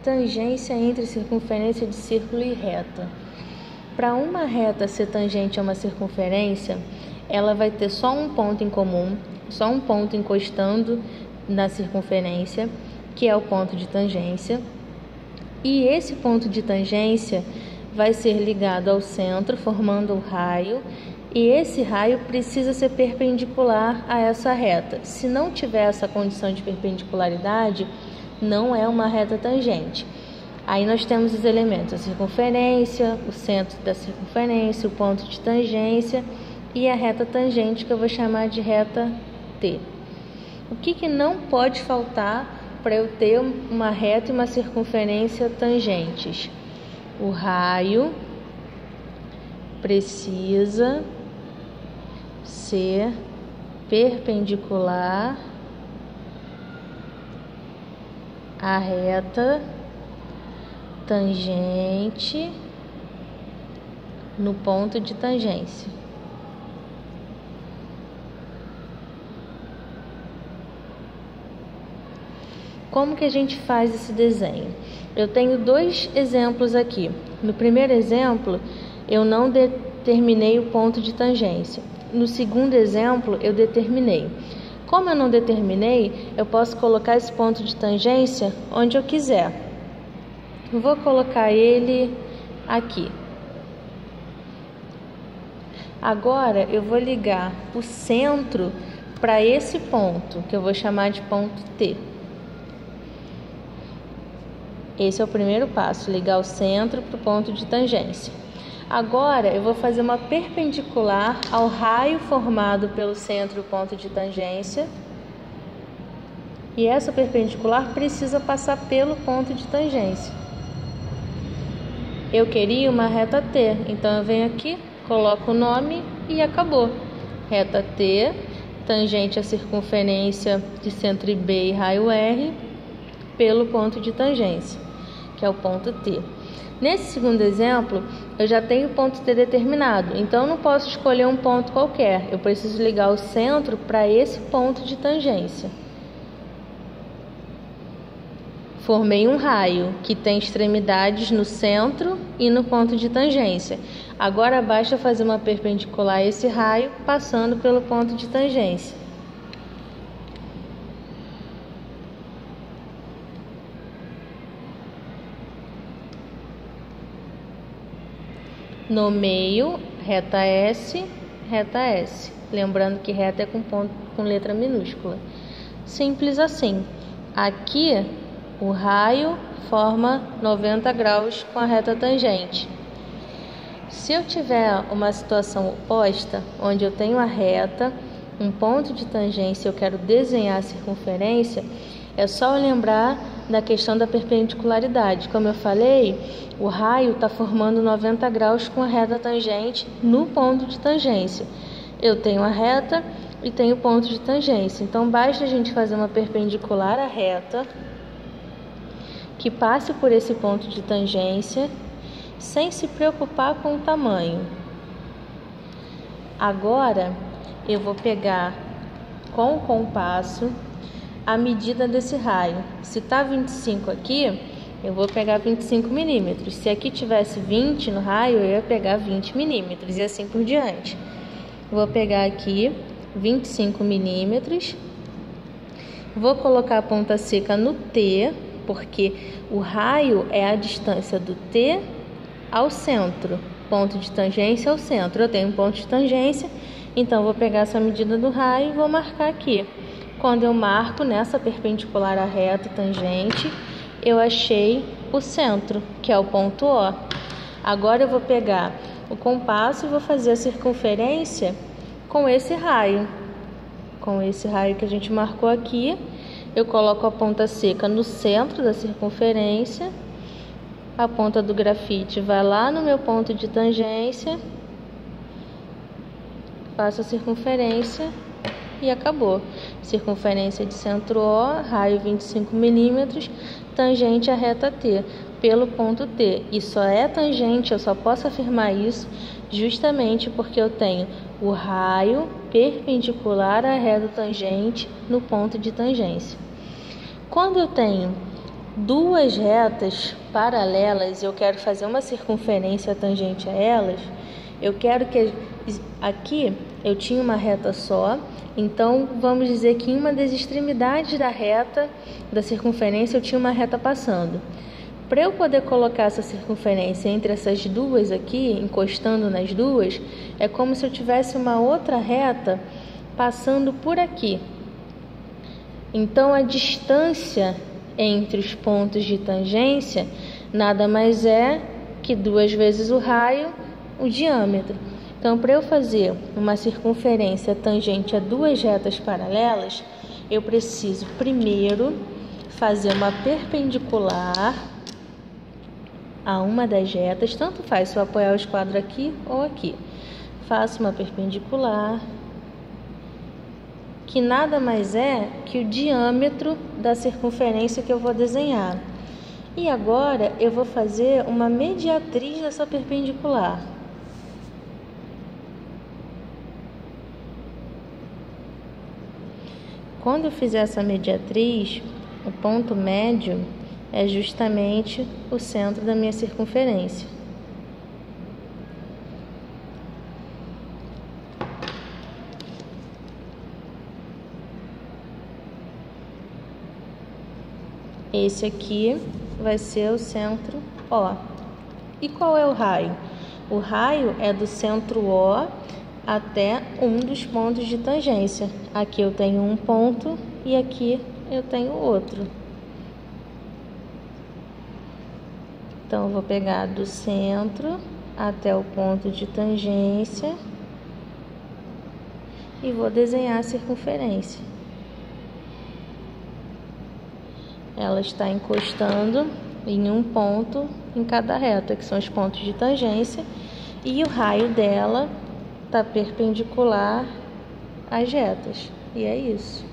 Tangência entre circunferência de círculo e reta. Para uma reta ser tangente a uma circunferência, ela vai ter só um ponto em comum, só um ponto encostando na circunferência, que é o ponto de tangência. E esse ponto de tangência vai ser ligado ao centro, formando o raio, e esse raio precisa ser perpendicular a essa reta. Se não tiver essa condição de perpendicularidade, não é uma reta tangente. Aí nós temos os elementos: a circunferência, o centro da circunferência, o ponto de tangência e a reta tangente, que eu vou chamar de reta T. O que não pode faltar para eu ter uma reta e uma circunferência tangentes? O raio precisa ser perpendicular à reta tangente no ponto de tangência. Como que a gente faz esse desenho? Eu tenho dois exemplos aqui. No primeiro exemplo, eu não determinei o ponto de tangência. No segundo exemplo, eu determinei. Como eu não determinei, eu posso colocar esse ponto de tangência onde eu quiser. Eu vou colocar ele aqui. Agora, eu vou ligar o centro para esse ponto, que eu vou chamar de ponto T. Esse é o primeiro passo, ligar o centro para o ponto de tangência. Agora, eu vou fazer uma perpendicular ao raio formado pelo centro e o ponto de tangência. E essa perpendicular precisa passar pelo ponto de tangência. Eu queria uma reta T, então eu venho aqui, coloco o nome e acabou. Reta T, tangente à circunferência de centro B e raio R, pelo ponto de tangência, que é o ponto T. Nesse segundo exemplo, eu já tenho o ponto T determinado, então eu não posso escolher um ponto qualquer. Eu preciso ligar o centro para esse ponto de tangência. Formei um raio que tem extremidades no centro e no ponto de tangência. Agora basta fazer uma perpendicular a esse raio, passando pelo ponto de tangência. No meio, reta S. Lembrando que reta é com letra minúscula. Simples assim. Aqui, o raio forma 90 graus com a reta tangente. Se eu tiver uma situação oposta, onde eu tenho a reta, um ponto de tangência, eu quero desenhar a circunferência, é só eu lembrar da questão da perpendicularidade. Como eu falei, o raio está formando 90 graus com a reta tangente no ponto de tangência. Eu tenho a reta e tenho o ponto de tangência. Então, basta a gente fazer uma perpendicular à reta, que passe por esse ponto de tangência, sem se preocupar com o tamanho. Agora, eu vou pegar com o compasso a medida desse raio. Se está 25 aqui, eu vou pegar 25 milímetros. Se aqui tivesse 20 no raio, eu ia pegar 20 milímetros e assim por diante. Vou pegar aqui 25 milímetros. Vou colocar a ponta seca no T, porque o raio é a distância do T ao centro. Ponto de tangência ao centro. Eu tenho um ponto de tangência, então vou pegar essa medida do raio e vou marcar aqui. Quando eu marco nessa perpendicular à reta tangente, eu achei o centro, que é o ponto O. Agora eu vou pegar o compasso e vou fazer a circunferência com esse raio. Com esse raio que a gente marcou aqui, eu coloco a ponta seca no centro da circunferência. A ponta do grafite vai lá no meu ponto de tangência. Faço a circunferência e acabou. Circunferência de centro O, raio 25 milímetros, tangente à reta T, pelo ponto T. E só é tangente, eu só posso afirmar isso justamente porque eu tenho o raio perpendicular à reta tangente no ponto de tangência. Quando eu tenho duas retas paralelas, eu quero fazer uma circunferência tangente a elas, eu quero que aqui eu tinha uma reta só, então vamos dizer que em uma das extremidades da reta, da circunferência, eu tinha uma reta passando. Para eu poder colocar essa circunferência entre essas duas aqui, encostando nas duas, é como se eu tivesse uma outra reta passando por aqui. Então a distância entre os pontos de tangência nada mais é que 2 vezes o raio, o diâmetro. Então, para eu fazer uma circunferência tangente a duas retas paralelas, eu preciso primeiro fazer uma perpendicular a uma das retas, tanto faz se eu apoiar o esquadro aqui ou aqui. Faço uma perpendicular, que nada mais é que o diâmetro da circunferência que eu vou desenhar. E agora eu vou fazer uma mediatriz nessa perpendicular. Quando eu fizer essa mediatriz, o ponto médio é justamente o centro da minha circunferência. Esse aqui vai ser o centro O. E qual é o raio? O raio é do centro O até um dos pontos de tangência. Aqui eu tenho um ponto e aqui eu tenho outro. Então, eu vou pegar do centro até o ponto de tangência e vou desenhar a circunferência. Ela está encostando em um ponto em cada reta, que são os pontos de tangência, e o raio dela está perpendicular às retas. E é isso.